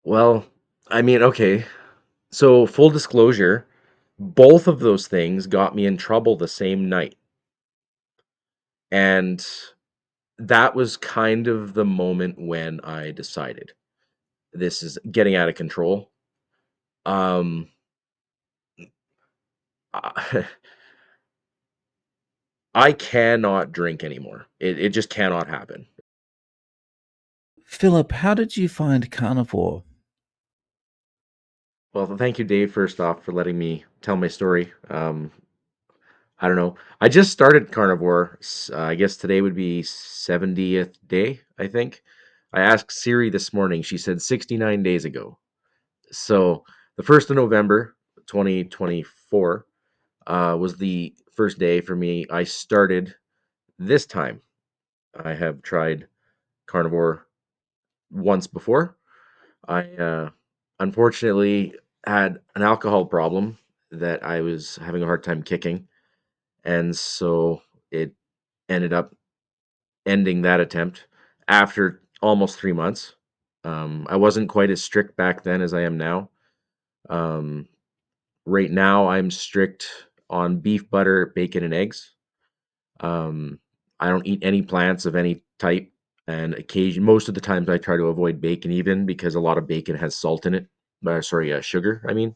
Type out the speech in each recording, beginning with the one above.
Well, I mean, okay. So full disclosure, both of those things got me in trouble the same night. And that was kind of the moment when I decided this is getting out of control. Um, I I cannot drink anymore. It just cannot happen. Philip, how did you find Carnivore? Well, thank you, Dave, first off, for letting me tell my story. I don't know. I just started carnivore. I guess today would be 70th day, I think. I asked Siri this morning. She said 69 days ago. So the 1st of November, 2024, was the first day for me. I started this time. I have tried carnivore once before. I unfortunately had an alcohol problem that I was having a hard time kicking. And so it ended up ending that attempt after almost 3 months. I wasn't quite as strict back then as I am now. Um, right now, I'm strict on beef, butter, bacon, and eggs. Um, I don't eat any plants of any type, and most of the times I try to avoid bacon even because a lot of bacon has salt in it. Sorry, sugar. I mean,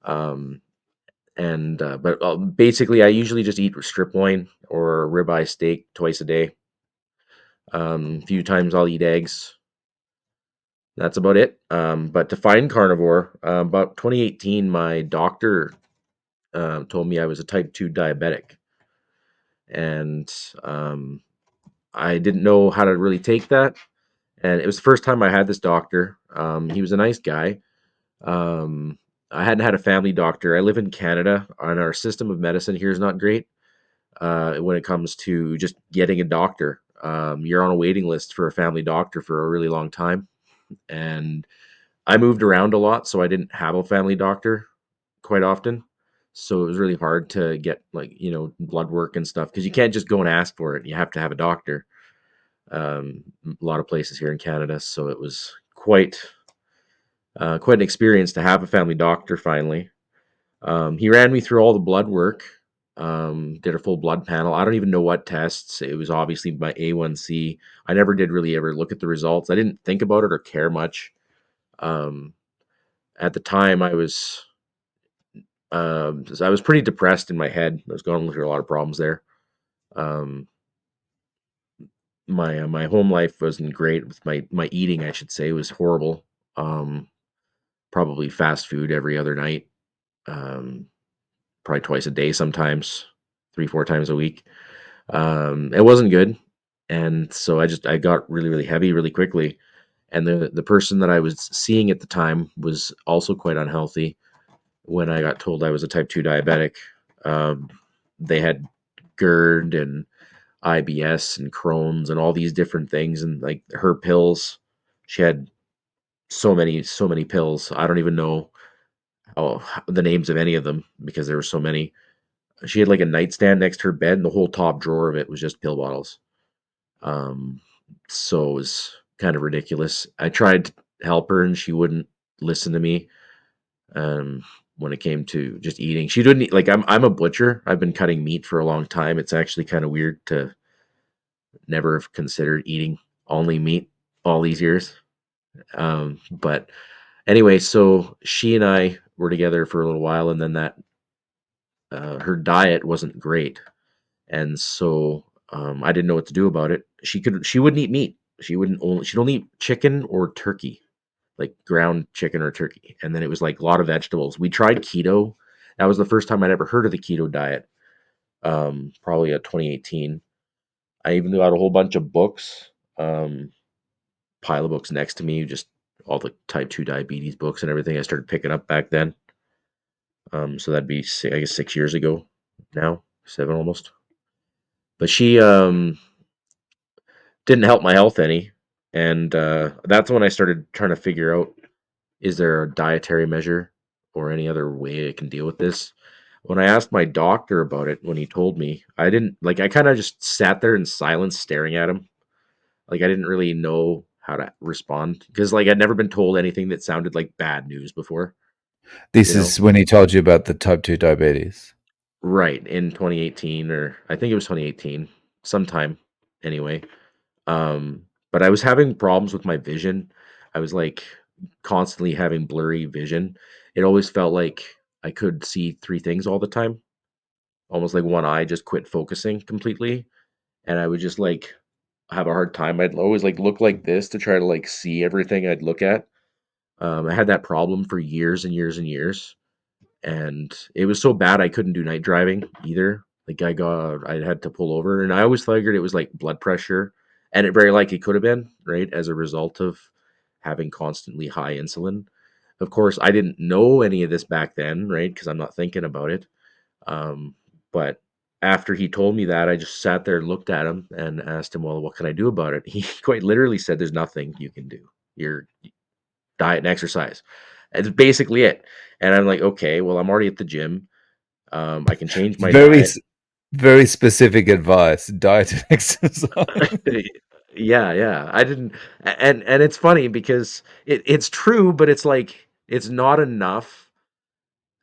um, and but basically, I usually just eat strip loin or ribeye steak twice a day. A few times I'll eat eggs. That's about it. But to find carnivore, about 2018, my doctor told me I was a type 2 diabetic. And I didn't know how to really take that. And it was the first time I had this doctor. He was a nice guy. Um, I hadn't had a family doctor. I live in Canada, and our system of medicine here is not great when it comes to just getting a doctor. You're on a waiting list for a family doctor for a really long time. And I moved around a lot, so I didn't have a family doctor quite often. So it was really hard to get blood work and stuff because you can't just go and ask for it. You have to have a doctor. A lot of places here in Canada, so it was quite an experience to have a family doctor finally. He ran me through all the blood work, did a full blood panel. I don't even know what tests. It was obviously my A1C. I never did really ever look at the results. I didn't think about it or care much. Um, at the time, I was pretty depressed in my head. I was going through a lot of problems there. Um, my home life wasn't great with my eating. I should say was horrible. Um, Probably fast food every other night. Um, Probably twice a day sometimes, 3 4 times a week. It wasn't good, and so I got really really heavy really quickly. And the person that I was seeing at the time was also quite unhealthy. When I got told I was a type 2 diabetic, um, they had GERD and IBS and Crohn's and all these different things, and like her pills, she had so many pills. I don't even know the names of any of them because there were so many. She had like a nightstand next to her bed, and the whole top drawer of it was just pill bottles. Um, so it was kind of ridiculous. I tried to help her, and she wouldn't listen to me. Um, when it came to just eating, she didn't eat, like I'm a butcher. I've been cutting meat for a long time. It's actually kind of weird to never have considered eating only meat all these years. But anyway, so she and I were together for a little while, and then that her diet wasn't great, and so I didn't know what to do about it. She wouldn't eat meat. She'd only eat chicken or turkey, like ground chicken or turkey, and then it was like a lot of vegetables. We tried keto. That was the first time I'd ever heard of the keto diet. Probably at 2018. I even got a whole bunch of books, pile of books next to me, just all the type 2 diabetes books and everything I started picking up back then. So that'd be, I guess, 6 years ago now, seven almost. But she didn't help my health any. And that's when I started trying to figure out, is there a dietary measure or any other way I can deal with this? When I asked my doctor about it, when he told me, I kind of just sat there in silence staring at him. Like I didn't really know how to respond because like I'd never been told anything that sounded like bad news before, This you know? is when he told you about the type 2 diabetes. Right, in 2018 or I think it was 2018, sometime anyway. Um, but I was having problems with my vision. I was like constantly having blurry vision. It always felt like I could see three things all the time, almost like one eye just quit focusing completely. And I would just like have a hard time. I'd always like look like this to try to like see everything I'd look at. I had that problem for years and years and years. And it was so bad I couldn't do night driving either. Like I had to pull over, and I always figured it was like blood pressure, and it very likely could have been right as a result of having constantly high insulin. Of course, I didn't know any of this back then, right? Because I'm not thinking about it. But after he told me that, I just sat there and looked at him and asked him, "Well, what can I do about it?" He quite literally said, "There's nothing you can do. Your diet and exercise. It's basically it." And I'm like, okay, well, I'm already at the gym. I can change my Very diet. s very specific advice, diet and exercise. Yeah, yeah. I didn't, and it's funny because it's true, but it's like it's not enough,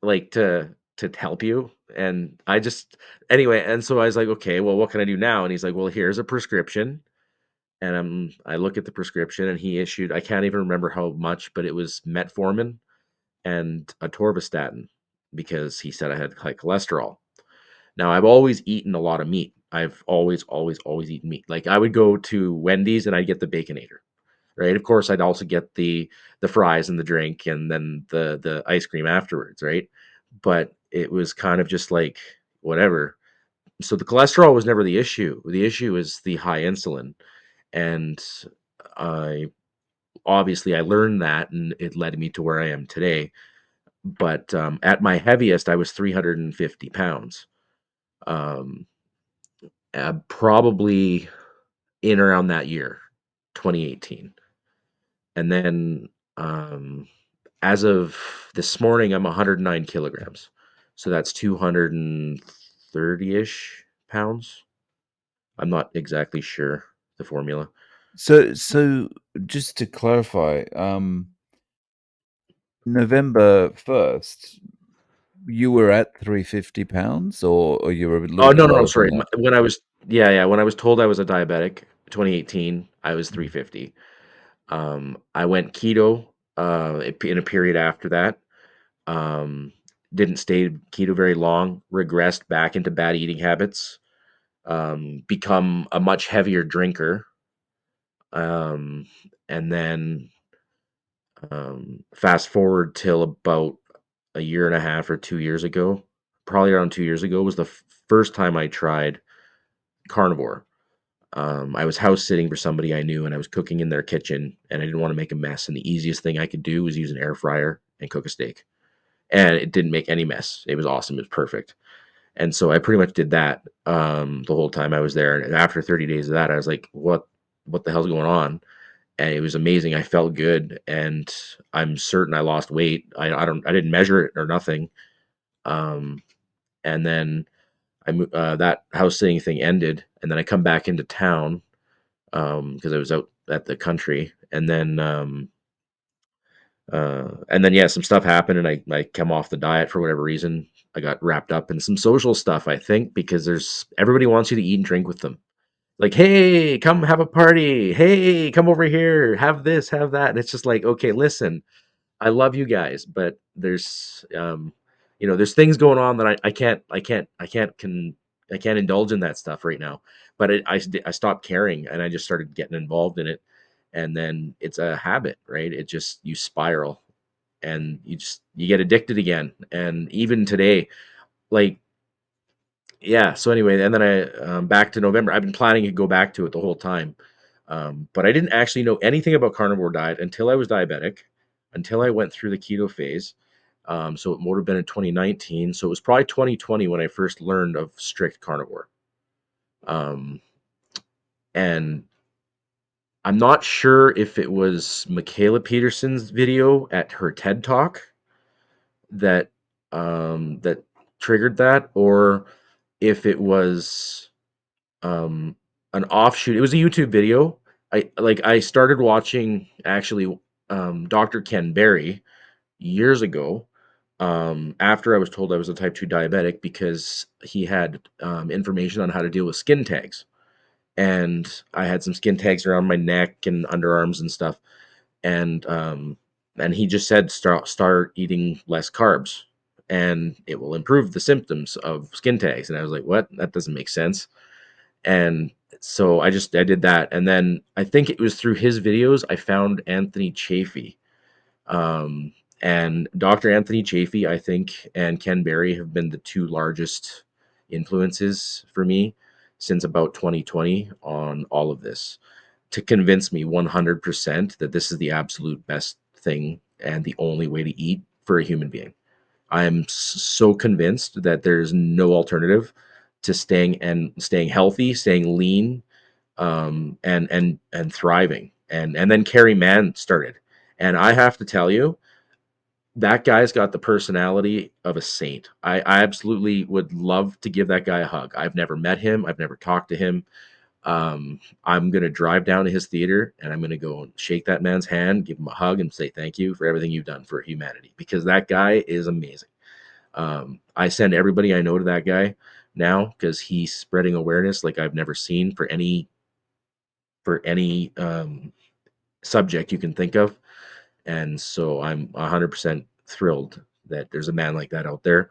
like to help you. And I just anyway, and so I was like, okay, well, what can I do now? And he's like, well, here's a prescription. And I look at the prescription, and he issued. I can't even remember how much, but it was metformin and atorvastatin because he said I had high cholesterol. Now, I've always eaten a lot of meat. I've always, always, always eaten meat. Like I would go to Wendy's and I'd get the Baconator, right? Of course, I'd also get the fries and the drink and then the ice cream afterwards, right? But it was kind of just like whatever. So the cholesterol was never the issue. The issue is the high insulin, and I obviously I learned that, and it led me to where I am today. But at my heaviest, I was 350 pounds. Um, Probably in around that year, 2018. And then as of this morning, I'm 109 kilograms. So that's 230 ish pounds. I'm not exactly sure the formula. So just to clarify, November 1st, you were at 350 pounds, or you were a little Oh, bit no, no, no. lower than Sorry. that? When I was, yeah, yeah. When I was told I was a diabetic, 2018, I was Mhm. 350. I went keto in a period after that. Um, didn't stay keto very long, regressed back into bad eating habits, become a much heavier drinker, um, and then fast forward till about a year and a half or 2 years ago, probably around 2 years ago, was the first time I tried carnivore. I was house sitting for somebody I knew, and I was cooking in their kitchen, and I didn't want to make a mess. And the easiest thing I could do was use an air fryer and cook a steak, and it didn't make any mess. It was awesome. It was perfect. And so I pretty much did that the whole time I was there. And after 30 days of that, I was like, what the hell's going on? And it was amazing. I felt good, and I'm certain I lost weight. I didn't measure it or nothing. Um, and then that house sitting thing ended, and then I come back into town because I was out at the country, and then yeah, some stuff happened, and I come off the diet for whatever reason. I got wrapped up in some social stuff, I think, because there's everybody wants you to eat and drink with them. Like, hey, come have a party. Hey, come over here, have this, have that. And it's just like, okay, listen, I love you guys, but there's things going on that I can't indulge in that stuff right now. But I stopped caring, and I just started getting involved in it, and then it's a habit, right? It just you spiral, and you get addicted again. And even today, like yeah. So anyway, and then I back to November. I've been planning to go back to it the whole time, but I didn't actually know anything about carnivore diet until I was diabetic, until I went through the keto phase. So it would have been in 2019. So it was probably 2020 when I first learned of strict carnivore. Um, and I'm not sure if it was Michaela Peterson's video at her TED Talk that that triggered that, or if it was um, an offshoot. It was a YouTube video I started watching actually Dr. Ken Berry years ago, after I was told I was a type 2 diabetic because he had information on how to deal with skin tags. And I had some skin tags around my neck and underarms and stuff. And he just said start eating less carbs and it will improve the symptoms of skin tags. And I was like, what? That doesn't make sense. And so I did that. And then I think it was through his videos I found Anthony Chafee, um, and Dr. Anthony Chafee, I think, and Ken Berry have been the two largest influences for me since about 2020 on all of this to convince me 100% that this is the absolute best thing and the only way to eat for a human being. I am so convinced that there's no alternative to staying healthy, staying lean, and thriving. And then Carrie Mann started, and I have to tell you, that guy's got the personality of a saint. I absolutely would love to give that guy a hug. I've never met him. I've never talked to him. I'm gonna drive down to his theater and I'm gonna go and shake that man's hand, give him a hug, and say thank you for everything you've done for humanity because that guy is amazing. I send everybody I know to that guy now because he's spreading awareness like I've never seen for any subject you can think of. And so I'm 100% thrilled that there's a man like that out there.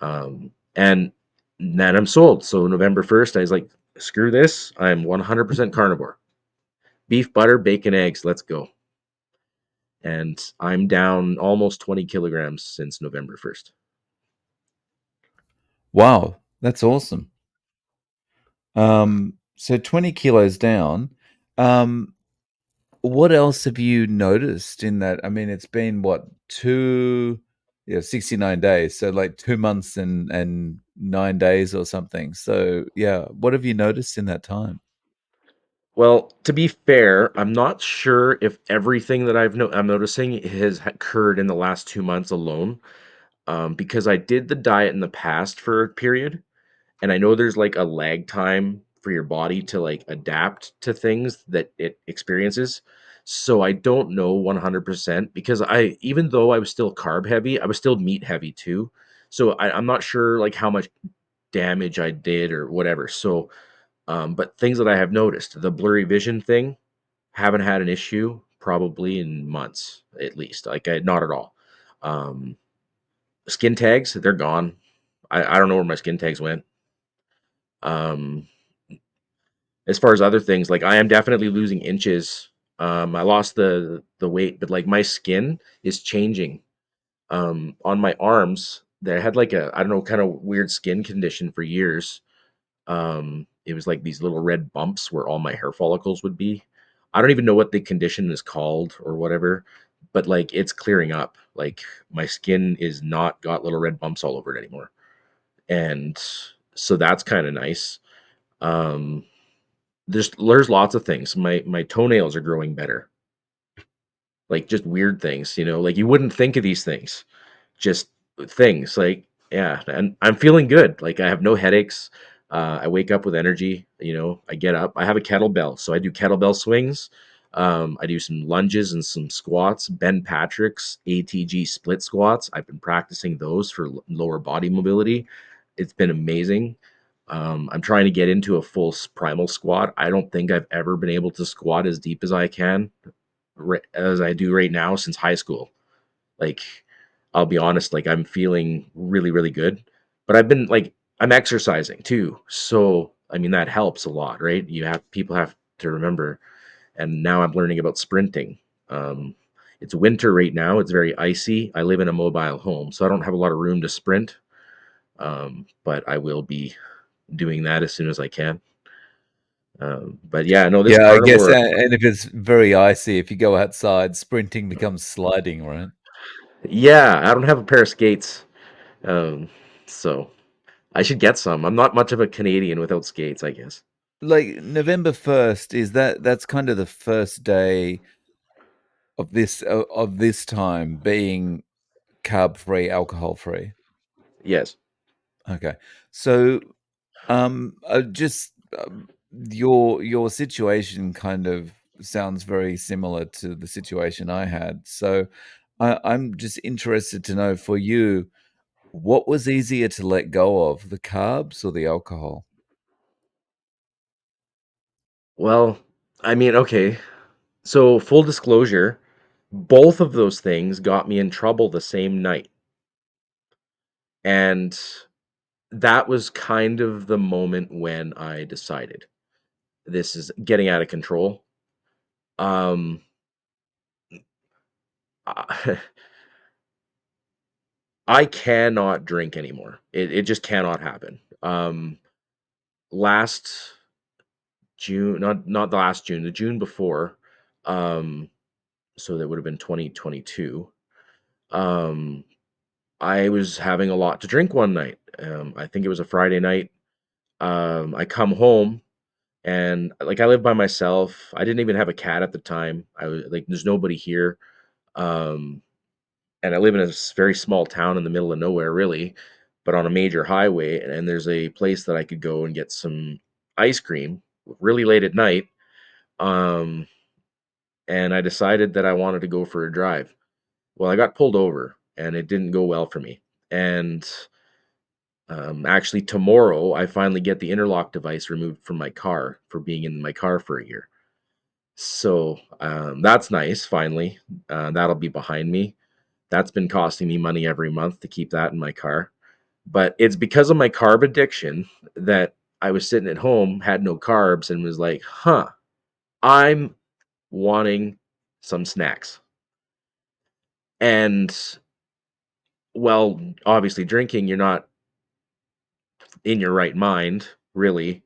And that I'm sold. So November 1st, I was like, screw this. I'm 100% carnivore. Beef, butter, bacon, eggs. Let's go. And I'm down almost 20 kilograms since November 1st. Wow, that's awesome. So 20 kilos down. Um, what else have you noticed in that? I mean, it's been what, two, yeah, 69 days. So like 2 months and 9 days or something. So yeah, what have you noticed in that time? Well, to be fair, I'm not sure if everything that I'm noticing has occurred in the last 2 months alone, because I did the diet in the past for a period, and I know there's like a lag time for your body to like adapt to things that it experiences. So I don't know 100% because even though I was still carb heavy, I was still meat heavy too. So I'm not sure like how much damage I did or whatever. So, but things that I have noticed, the blurry vision thing, haven't had an issue probably in months at least. Not at all. Um, Skin tags, they're gone. I don't know where my skin tags went. Um, as far as other things, like I am definitely losing inches. I lost the weight, but like my skin is changing. On my arms, that I had like a I don't know kind of weird skin condition for years. It was like these little red bumps where all my hair follicles would be. I don't even know what the condition is called or whatever, but like it's clearing up. Like my skin is not got little red bumps all over it anymore, and so that's kind of nice. Um, there's lots of things. My toenails are growing better. Like just weird things, like you wouldn't think of these things. Just things like yeah, and I'm feeling good. Like I have no headaches. I wake up with energy, I get up. I have a kettlebell, so I do kettlebell swings. I do some lunges and some squats, Ben Patrick's ATG split squats. I've been practicing those for lower body mobility. It's been amazing. I'm trying to get into a full primal squat. I don't think I've ever been able to squat as deep as I can, as I do right now since high school. Like, I'll be honest, like I'm feeling really, really good. But I'm exercising too. So I mean that helps a lot, right? People have to remember. And now I'm learning about sprinting. Um, it's winter right now. It's very icy. I live in a mobile home, so I don't have a lot of room to sprint. But I will be doing that as soon as I can. But yeah, no, this Yeah, I guess, carnivore. and if it's very icy, if you go outside, sprinting becomes sliding, right? Yeah, I don't have a pair of skates, um, so I should get some. I'm not much of a Canadian without skates, I guess. Like November 1st, is that's kind of the first day of this time being carb free, alcohol free. Yes. Okay. So just your situation kind of. sounds very similar to the situation I had. So I'm just interested to know for you, what was easier to let go of, the carbs or the alcohol? Well, I mean, okay. So full disclosure, both of those things got me in trouble the same night. And that was kind of the moment when I decided this is getting out of control. Um, I I cannot drink anymore. It just cannot happen. Last June, not the last June, the June before, um, so that would have been 2022. Um, I was having a lot to drink one night. I think it was a Friday night. I come home and like I live by myself. I didn't even have a cat at the time. I was like, there's nobody here. Um, and I live in a very small town in the middle of nowhere, really, but on a major highway. And there's a place that I could go and get some ice cream really late at night. Um, and I decided that I wanted to go for a drive. Well, I got pulled over, and it didn't go well for me. And actually, tomorrow I finally get the interlock device removed from my car for being in my car for a year. So that's nice. Finally, that'll be behind me. That's been costing me money every month to keep that in my car. But it's because of my carb addiction that I was sitting at home, had no carbs, and was like, huh, I'm wanting some snacks. And well, obviously, drinking, you're not in your right mind, really.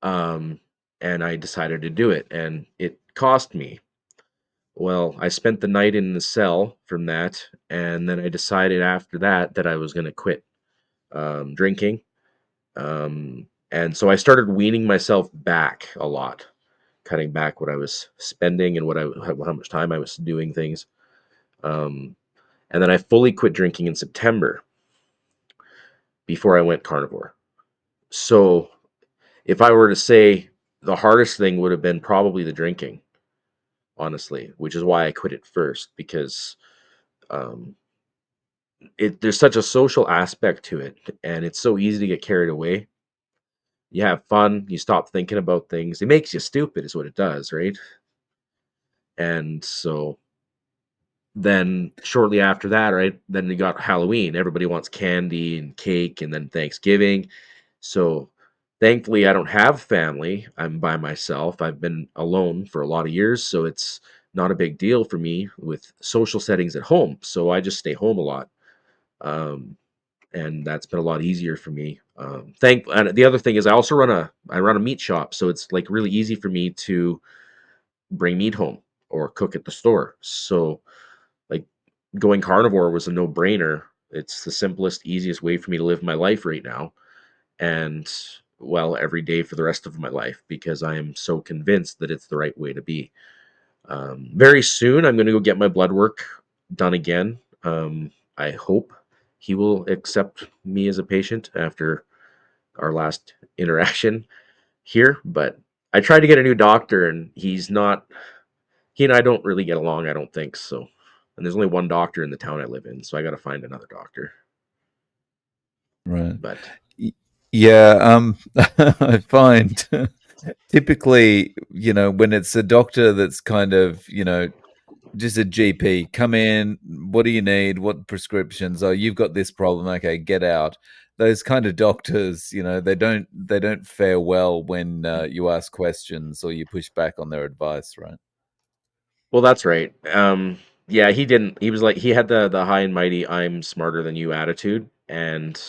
Um, and I decided to do it, and it cost me. Well, I spent the night in the cell from that, and then I decided after that that I was going to quit drinking. And so I started weaning myself back a lot, cutting back what I was spending and how much time I was doing things. Um, and then I fully quit drinking in September before I went carnivore. So if I were to say the hardest thing would have been probably the drinking, honestly, which is why I quit it first because um, there's such a social aspect to it, and it's so easy to get carried away. You have fun, you stop thinking about things. It makes you stupid, is what it does, right? And so then shortly after that, right, then you got Halloween. Everybody wants candy and cake, and then Thanksgiving. So thankfully, I don't have family. I'm by myself. I've been alone for a lot of years, so it's not a big deal for me with social settings at home. So I just stay home a lot. Um, and that's been a lot easier for me. And the other thing is I run a meat shop, so it's like really easy for me to bring meat home or cook at the store. So like going carnivore was a no brainer. It's the simplest, easiest way for me to live my life right now, and well, every day for the rest of my life because I am so convinced that it's the right way to be. Very soon, I'm going to go get my blood work done again. I hope he will accept me as a patient after our last interaction here. But I tried to get a new doctor, and he and I don't really get along, I don't think so. And there's only one doctor in the town I live in, so I got to find another doctor. Right. But Y- Yeah, I find typically, when it's a doctor that's kind of, just a GP, come in, what do you need? What prescriptions? Oh, you've got this problem. Okay, get out. Those kind of doctors, they don't fare well when you ask questions or you push back on their advice, right? well, that's right. Yeah, he didn't. He was like he had the high and mighty "I'm smarter than you" attitude, and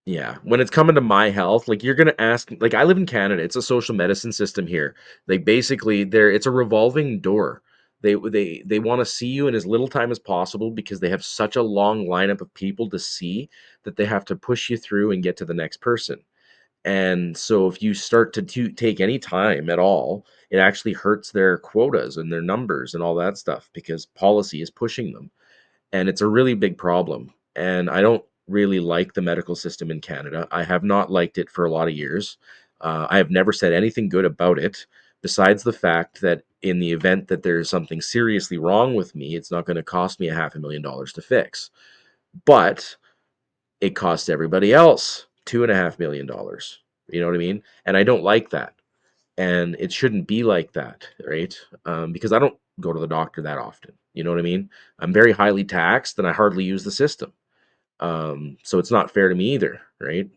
yeah, when it's coming to my health, like you're gonna ask. Like I live in Canada, it's a social medicine system here. Like basically, it's a revolving door. They want to see you in as little time as possible because they have such a long lineup of people to see that they have to push you through and get to the next person. And so if you start to take any time at all, it actually hurts their quotas and their numbers and all that stuff because policy is pushing them. And it's a really big problem. And I don't really like the medical system in Canada. I have not liked it for a lot of years. I have never said anything good about it, besides the fact that in the event that there's something seriously wrong with me, it's not going to cost me a $500,000 to fix. But it costs everybody else $2.5 million. You know what I mean? And I don't like that. And it shouldn't be like that, right? Because I don't go to the doctor that often. You know what I mean? I'm very highly taxed and I hardly use the system. So it's not fair to me either, right?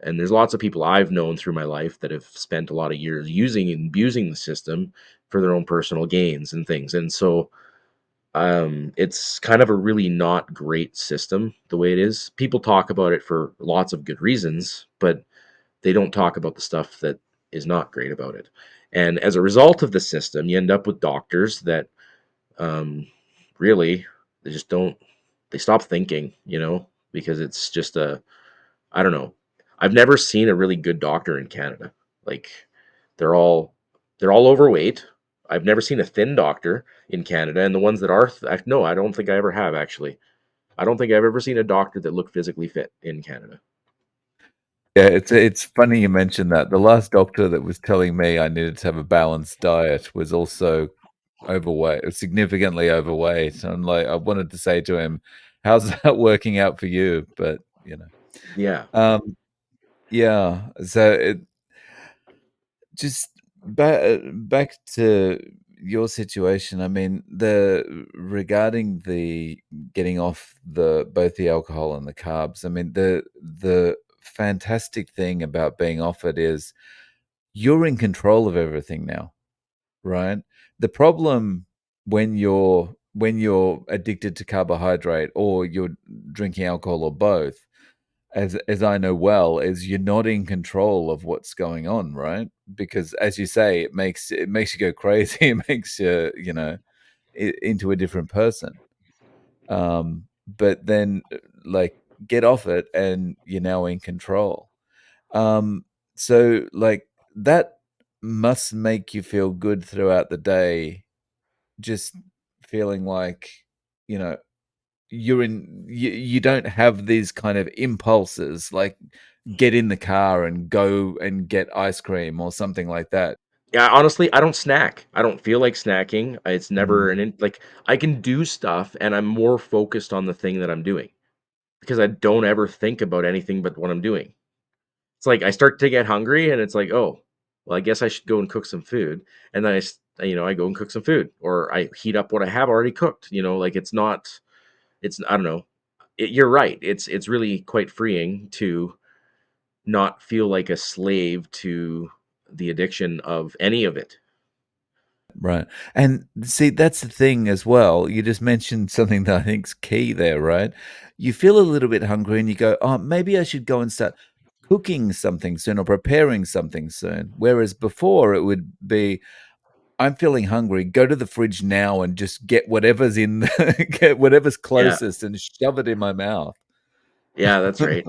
And there's lots of people I've known through my life that have spent a lot of years using and abusing the system for their own personal gains and things. And so it's kind of a really not great system the way it is. People talk about it for lots of good reasons, but they don't talk about the stuff that is not great about it. And as a result of the system, you end up with doctors that um, really they just don't they stop thinking, because it's just I don't know. I've never seen a really good doctor in Canada. Like they're all they're all overweight. I've never seen a thin doctor in Canada, and the ones that are no, I don't think I ever have actually. I don't think I've ever seen a doctor that looked physically fit in Canada. Yeah, it's funny you mentioned that. The last doctor that was telling me I needed to have a balanced diet was also overweight, significantly overweight. I'm like, I wanted to say to him, "How's that working out for you?" But Yeah, um, yeah. So just back to your situation. I mean, the regarding the getting off the both the alcohol and the carbs. I mean, the fantastic thing about being off it is you're in control of everything now, right? The problem when you're addicted to carbohydrate or you're drinking alcohol or both, as I know well, is you're not in control of what's going on, right? Because as you say, it makes you go crazy. It makes you, into a different person. But then, like, get off it, and you're now in control. So like that must make you feel good throughout the day, just feeling like, you know, you don't have these kind of impulses like get in the car and go and get ice cream or something like that. yeah. Honestly, I don't snack. I don't feel like snacking. It's Mm, never like I can do stuff, and I'm more focused on the thing that I'm doing because I don't ever think about anything but what I'm doing. It's like I start to get hungry, and it's like, oh, well, I guess I should go and cook some food, and then I go and cook some food, or I heat up what I have already cooked. Like it's not, it's I don't know. You're right. It's really quite freeing to not feel like a slave to the addiction of any of it. right. And see, that's the thing as well. You just mentioned something that I think's key there, right? You feel a little bit hungry and you go, oh, maybe I should go and start cooking something soon or preparing something soon. Whereas before it would be, I'm feeling hungry. Go to the fridge now and just get whatever's in, get whatever's Yeah, closest and shove it in my mouth. yeah, that's right.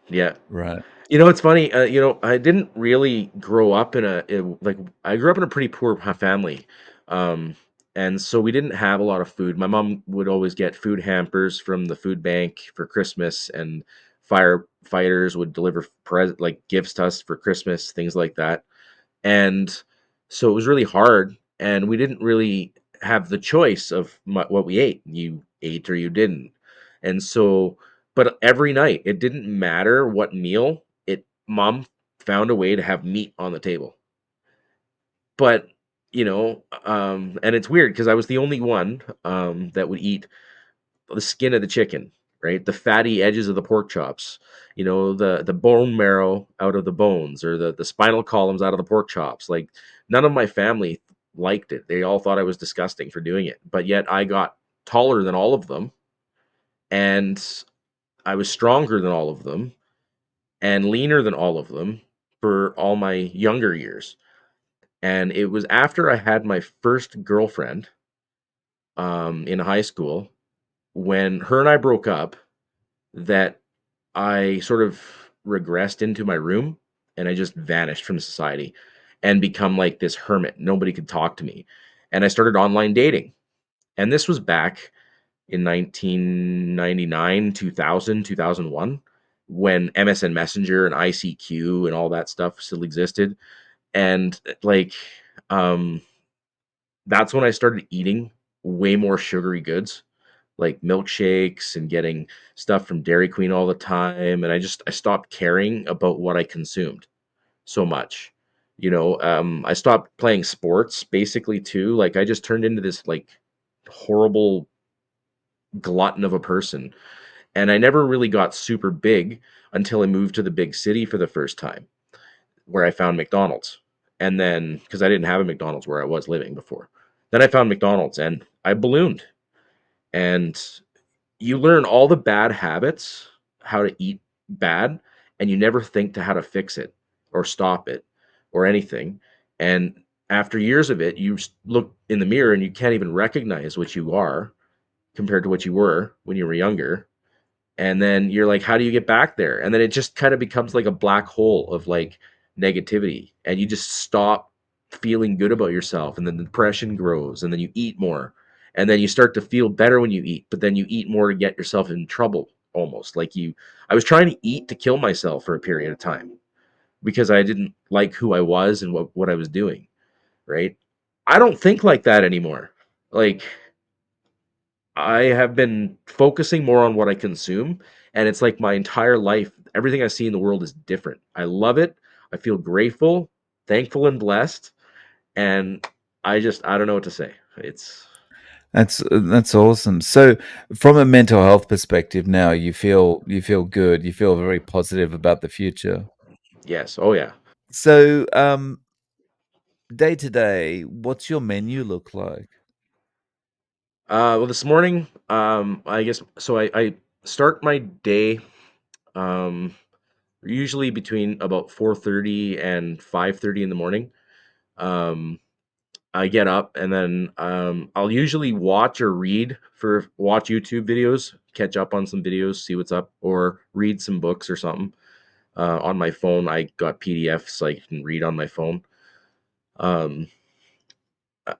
Yeah. Right. It's funny. I didn't really grow up like I grew up in a pretty poor family, um, and so we didn't have a lot of food. My mom would always get food hampers from the food bank for Christmas, and firefighters would deliver like gifts to us for Christmas, things like that. And so it was really hard, and we didn't really have the choice of what we ate. You ate or you didn't. And so, but every night, it didn't matter what meal, it mom found a way to have meat on the table. But and it's weird because I was the only one that would eat the skin of the chicken, right? The fatty edges of the pork chops, the bone marrow out of the bones, or the spinal columns out of the pork chops. Like none of my family liked it. They all thought I was disgusting for doing it. But yet I got taller than all of them, and I was stronger than all of them, and leaner than all of them for all my younger years. And it was after I had my first girlfriend in high school, when her and I broke up, that I sort of regressed into my room, and I just vanished from society and become like this hermit. Nobody could talk to me. And I started online dating. And this was back in 1999, 2000, 2001, when MSN Messenger and ICQ and all that stuff still existed. And like um, that's when I started eating way more sugary goods, like milkshakes and getting stuff from Dairy Queen all the time. And I stopped caring about what I consumed so much. I stopped playing sports basically too. Like I just turned into this like horrible glutton of a person. And I never really got super big until I moved to the big city for the first time, where I found McDonald's. And then, because I didn't have a McDonald's where I was living before, then I found McDonald's and I ballooned. And you learn all the bad habits, how to eat bad, and you never think to how to fix it or stop it or anything. And after years of it, look in the mirror and you can't even recognize what you are compared to what you were when you were younger. And then you're like, how do you get back there? And then it just kind of becomes like a black hole of like negativity, and you just stop feeling good about yourself, and then the depression grows, and then you eat more, and then you start to feel better when you eat, but then you eat more to get yourself in trouble, almost like you I was trying to eat to kill myself for a period of time because I didn't like who I was and what I was doing, right? I don't think like that anymore. Like I have been focusing more on what I consume, and it's like my entire life, everything I see in the world is different. I love it. I feel grateful, thankful, and blessed. And I don't know what to say. It's That's awesome. So, from a mental health perspective, now you feel good. You feel very positive about the future. yes. Oh, yeah. So, day to day, what's your menu look like? Well, this morning, I guess so. I start my day um, usually between about 4:30 and 5:30 in the morning. Um, I get up and then I'll usually watch YouTube videos, catch up on some videos, see what's up, or read some books or something. On my phone, I got PDFs I can read on my phone. Um,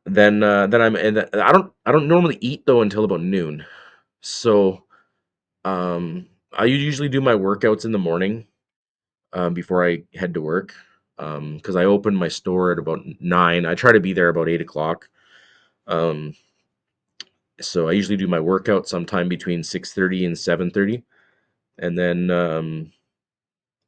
then I don't normally eat though until about noon. So I usually do my workouts in the morning before I head to work because I open my store at about 9. I try to be there about 8 o'clock. Um, So I usually do my workout sometime between 6:30 and 7:30, and then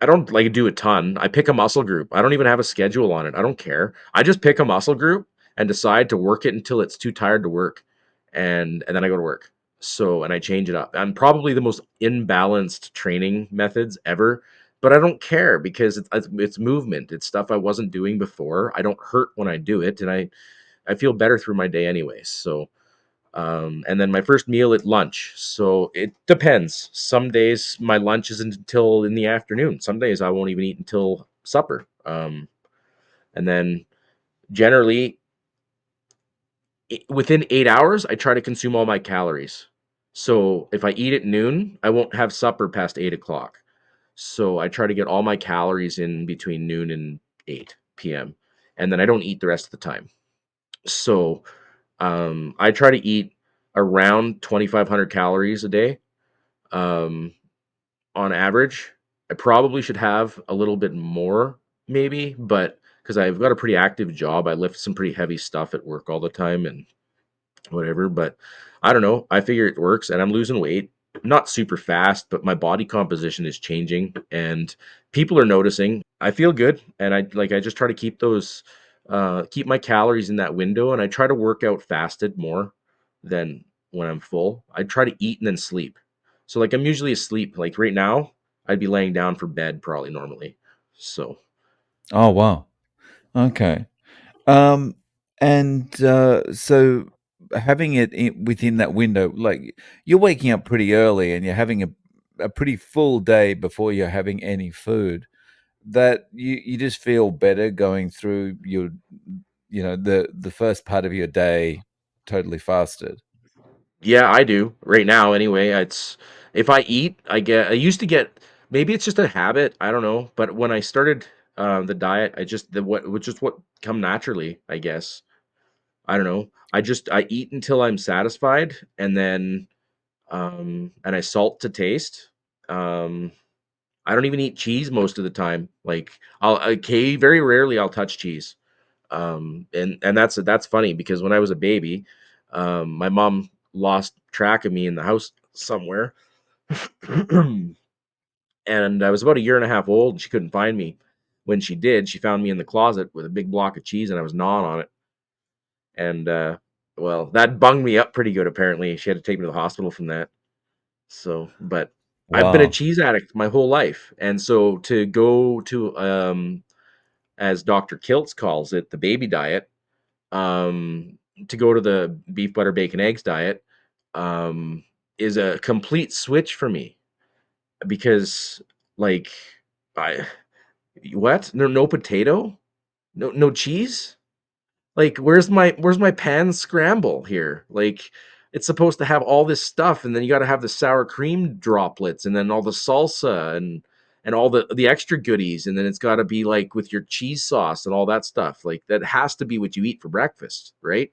I don't like do a ton. I pick a muscle group. I don't even have a schedule on it. I don't care. I just pick a muscle group and decide to work it until it's too tired to work, and then I go to work. So and I change it up. I'm probably the most imbalanced training methods ever, but I don't care because it's movement. It's stuff I wasn't doing before. I don't hurt when I do it, and I feel better through my day anyways. So and then my first meal at lunch. So it depends. Some days my lunch isn't until in the afternoon. Some days I won't even eat until supper. And then generally within 8 hours, I try to consume all my calories. So if I eat at noon, I won't have supper past 8 o'clock. So I try to get all my calories in between noon and 8 p.m. And then I don't eat the rest of the time. So I try to eat around 2,500 calories a day um, on average. I probably should have a little bit more, maybe, but because I've got a pretty active job, I lift some pretty heavy stuff at work all the time and whatever. But I don't know. I figure it works, and I'm losing weight. Not super fast, but my body composition is changing, and people are noticing. I feel good, and I just try to keep my calories in that window, and I try to work out fasted more than when I'm full. I try to eat and then sleep. So like I'm usually asleep. Like right now, I'd be laying down for bed probably normally. So Oh wow. Okay. Um, and so having it within that window, like you're waking up pretty early and you're having a pretty full day before you're having any food. That you just feel better going through your, the first part of your day totally fasted. yeah, I do right now anyway. It's if I eat, I used to get maybe it's just a habit, I don't know, but when I started the diet, I just the what which is what come naturally, I guess. I don't know. I eat until I'm satisfied and I salt to taste. Um I don't even eat cheese most of the time. Like okay, very rarely I'll touch cheese. And that's funny because when I was a baby, my mom lost track of me in the house somewhere, and I was about a year and a half old. And she couldn't find me. When she did, she found me in the closet with a big block of cheese, and I was gnawing on it. And well, that bunged me up pretty good. Apparently, she had to take me to the hospital from that. So, but I've been a Wow. cheese addict my whole life, and so to go to as Dr. Kiltz calls it, the baby diet, um, to go to the beef, butter, bacon, eggs diet, um, is a complete switch for me because, like, I what? No potato? No cheese? Like, where's my pan scramble here? Like, it's supposed to have all this stuff, and then you got to have the sour cream droplets, and then all the salsa and all the extra goodies, and then it's got to be like with your cheese sauce and all that stuff. Like, that has to be what you eat for breakfast, right?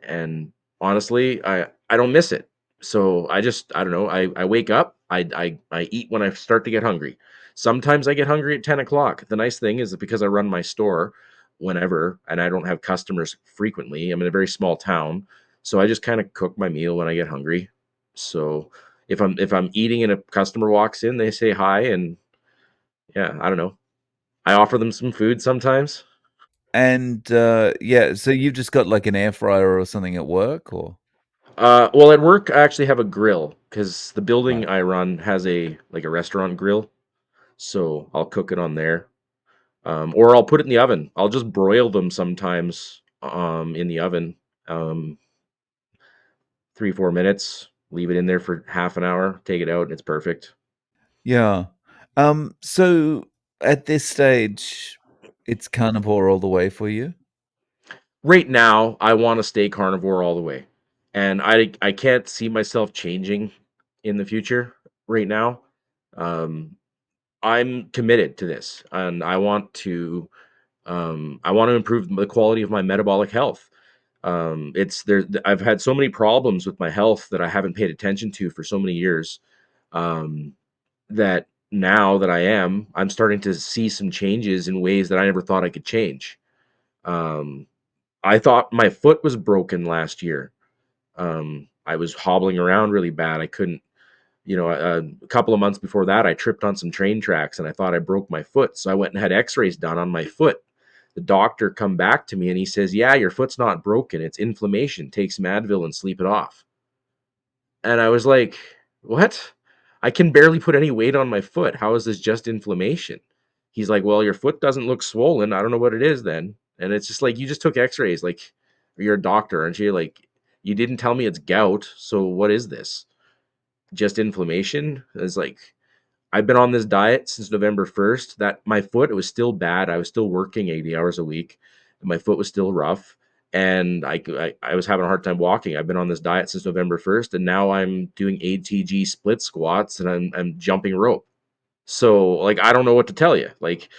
And honestly, I don't miss it. So I don't know. I wake up, I eat when I start to get hungry. Sometimes I get hungry at 10 o'clock. The nice thing is that because I run my store whenever and I don't have customers frequently, I'm in a very small town, so I just kind of cook my meal when I get hungry. So if I'm eating and a customer walks in, they say hi, and yeah, I don't know. I offer them some food sometimes. And yeah, so you've just got like an air fryer or something at work, or Well, at work, I actually have a grill because the building right? I run has a restaurant grill, so I'll cook it on there. Or I'll put it in the oven. I'll just broil them sometimes in the oven, um, 3 4 minutes. Leave it in there for half an hour. Take it out, and it's perfect. Yeah. So at this stage, it's carnivore all the way for you, Right now, I want to stay carnivore all the way, and I can't see myself changing in the future. Right now, um, I'm committed to this, and I want to improve the quality of my metabolic health. It's there. I've had so many problems with my health that I haven't paid attention to for so many years. Um, that now that I'm starting to see some changes in ways that I never thought I could change. Um, I thought my foot was broken last year. I was hobbling around really bad. I couldn't, a couple of months before that, I tripped on some train tracks and I thought I broke my foot. So I went and had x-rays done on my foot. The doctor come back to me and he says, "Yeah, your foot's not broken. It's inflammation. Take some Advil and sleep it off." And I was like, "What? I can barely put any weight on my foot. How is this just inflammation?" He's like, "Well, your foot doesn't look swollen. I don't know what it is then." And it's just like, you just took x-rays. Like, you're a doctor, aren't you? Like, you didn't tell me it's gout. So what is this? Just inflammation? It's like, I've been on this diet since November 1st. That my foot, it was still bad. I was still working 80 hours a week. And my foot was still rough. And I was having a hard time walking. I've been on this diet since November 1st. And now I'm doing ATG split squats and I'm jumping rope. So, like, I don't know what to tell you. Like,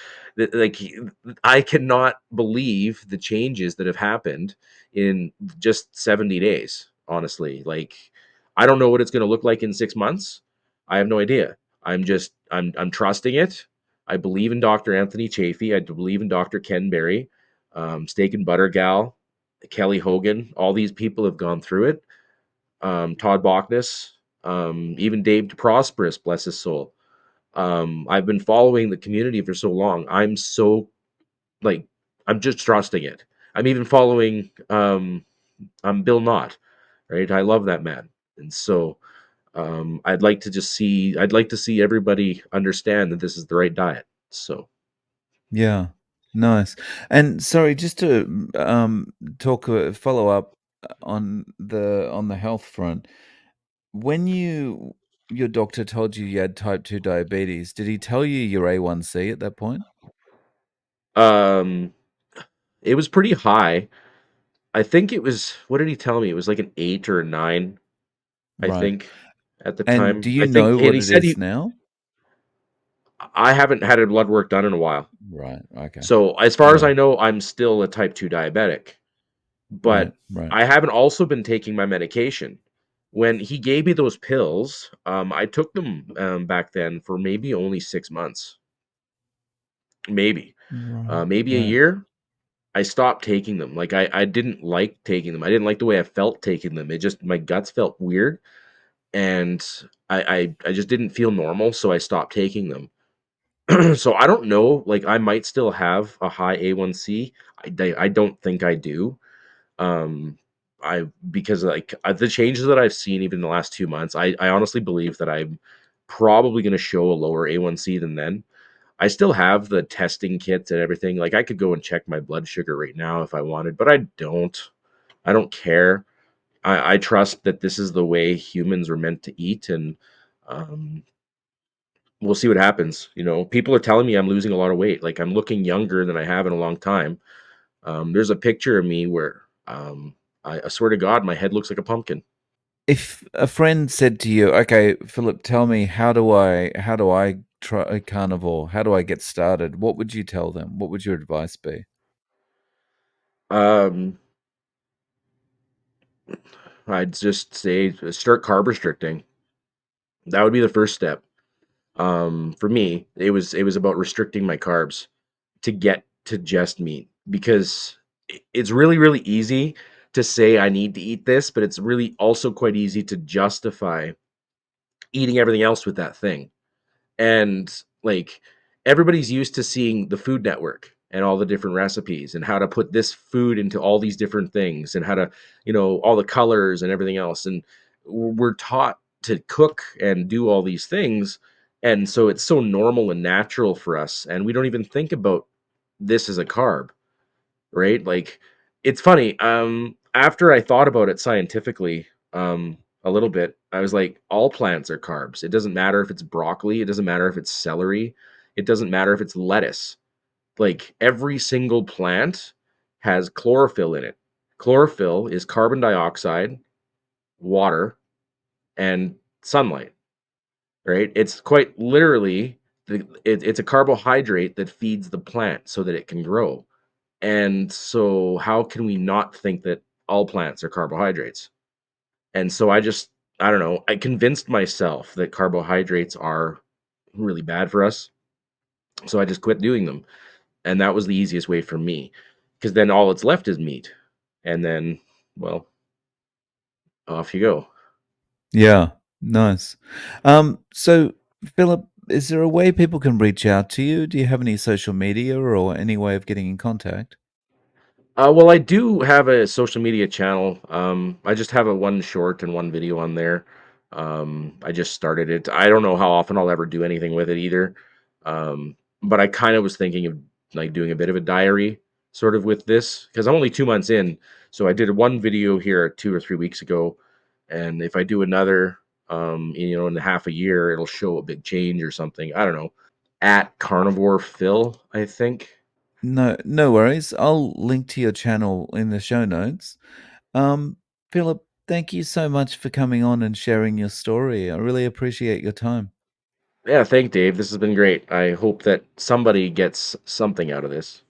I cannot believe the changes that have happened in just 70 days, honestly. Like, I don't know what it's going to look like in 6 months. I have no idea. I'm trusting it. I believe in Dr. Anthony Chafee. I believe in Dr. Ken Berry, Steak and Butter Gal, Kelly Hogan. All these people have gone through it. Todd Bachnis, even Dave DeProsperous, bless his soul. I've been following the community for so long. Like I'm just trusting it. I'm even following I'm Bill Knott, right? I love that man. And so I'd like to see everybody understand that this is the right diet. So Yeah, nice. And sorry, just to talk follow up on the health front. When your doctor told you you had type 2 diabetes, did he tell you your A1C at that point? um it was pretty high. I think it was, what did he tell me? It was like an 8 or a 9, I Right. think, at the And do time. you I think, know and what he it said is now? I haven't had a blood work done in a while. Right. Okay. So, as far as Yeah. I know, I'm still a type 2 diabetic, Right. but Right. I haven't also been taking my medication. When he gave me those pills, I took them back then for maybe only 6 months, maybe, Right. maybe a Right. year. I stopped taking them. Like I didn't like taking them. I didn't like the way I felt taking them. It just my guts felt weird, and I just didn't feel normal, so I stopped taking them. So I don't know. Like I might still have a high A1C. I don't think I do. Um, I because like the changes that I've seen even in the last 2 months, I honestly believe that I'm probably going to show a lower A1C than then. I still have the testing kits and everything. Like I could go and check my blood sugar right now if I wanted, but I don't. I don't care. I trust that this is the way humans were meant to eat, and um, we'll see what happens. You know, people are telling me I'm losing a lot of weight. Like I'm looking younger than I have in a long time. There's a picture of me where I swear to God, my head looks like a pumpkin. If a friend said to you, "Okay, Philip, tell me how do I try a carnivore? How do I get started?" What would you tell them? What would your advice be? Um, I'd just say start carb restricting. That would be the first step. For me, it was about restricting my carbs to get to just meat because it's really really easy to say I need to eat this, but it's really also quite easy to justify eating everything else with that thing. And like everybody's used to seeing the Food Network and all the different recipes and how to put this food into all these different things and how to, all the colors and everything else. And we're taught to cook and do all these things. And so it's so normal and natural for us. And we don't even think about this as a carb, right? Like it's funny. After I thought about it scientifically, a little bit, I was like, all plants are carbs. It doesn't matter if it's broccoli, it doesn't matter if it's celery, it doesn't matter if it's lettuce. Like every single plant has chlorophyll in it. Chlorophyll is carbon dioxide, water, and sunlight, right? It's quite literally it's a carbohydrate that feeds the plant so that it can grow. And so, how can we not think that all plants are carbohydrates? And so, I don't know, I convinced myself that carbohydrates are really bad for us. So, I just quit doing them. And that was the easiest way for me because then all that's left is meat. And then, well, off you go. Yeah, nice. So Philip, is there a way people can reach out to you? Do you have any social media or any way of getting in contact? Well, I do have a social media channel. I just have a one short and one video on there. I just started it. I don't know how often I'll ever do anything with it either. But I kind of was thinking of like doing a bit of a diary sort of with this because I'm only 2 months in. So I did one video here 2 or 3 weeks ago, and if I do another, in half a year, it'll show a big change or something. I don't know. At Carnivore Phil, I think. No, no worries. I'll link to your channel in the show notes. Um, Philip, thank you so much for coming on and sharing your story. I really appreciate your time. Yeah, thank Dave. This has been great. I hope that somebody gets something out of this.